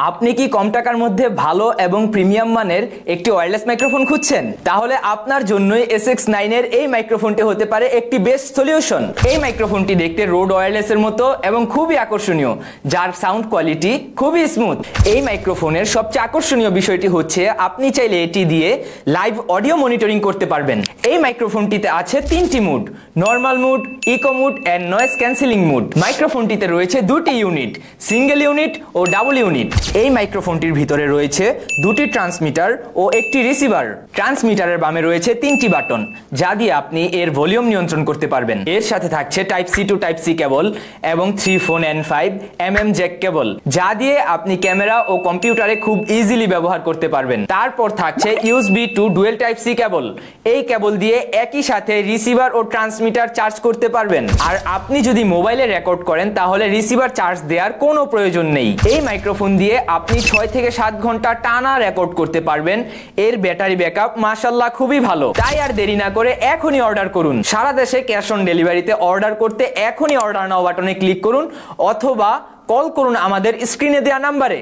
আপনি কি কম টাকার মধ্যে ভালো এবং প্রিমিয়াম মানের একটি ওয়্যারলেস মাইক্রোফোন খুঁজছেন? তাহলে আপনার জন্যই SX9 এর এই মাইক্রোফোনটি হতে পারে একটি বেস্ট সলিউশন। এই মাইক্রোফোনটি দেখতে রোড ওয়্যারলেসের মতো এবং খুবই আকর্ষণীয়, যার সাউন্ড কোয়ালিটি খুবই স্মুথ। এই মাইক্রোফোনের সবচেয়ে আকর্ষণীয় বিষয়টি হচ্ছে আপনি চাইলে এটি দিয়ে লাইভ অডিও মনিটরিং করতে পারবেন। এই মাইক্রোফোনটিতে আছে 3টি mode: normal mode, eco mode and noise cancelling mode. মাইক্রোফোনটিতে রয়েছে 2টি ইউনিট, সিঙ্গেল ইউনিট ও ডাবল ইউনিট। এই মাইক্রোফোনটির ভিতরে রয়েছে 2টি ট্রান্সমিটার ও একটি রিসিভার। ট্রান্সমিটারের বামে রয়েছে 3টি বাটন, যা দিয়ে আপনি এর ভলিউম নিয়ন্ত্রণ করতে পারবেন। এর সাথে থাকছে type C to type C cable এবং 3.5mm জ্যাক কেবল, যা দিয়ে আপনি ক্যামেরা ও কম্পিউটারে খুব ইজিলি ব্যবহার করতে পারবেন। তারপর থাকছে USB to dual type C cable. এই কেবল দিয়ে একই সাথে রিসিভার ও ট্রান্সমিটার চার্জ করতে পারবেন। আর আপনি যদি মোবাইলে রেকর্ড করেন তাহলে রিসিভার চার্জ দেওয়ার কোনো প্রয়োজন নেই। এই মাইক্রোফোন দিয়ে আপনি 6 থেকে 7 ঘন্টা টানা রেকর্ড করতে পারবেন। এর ব্যাটারি ব্যাকআপ মাশাআল্লাহ খুবই ভালো। তাই আর দেরি না করে এখনই অর্ডার করুন। সারা দেশে ক্যাশ অন ডেলিভারিতে অর্ডার করতে এখনই অর্ডার নাও বাটনে ক্লিক করুন অথবা কল করুন আমাদের স্ক্রিনে দেওয়া নাম্বারে।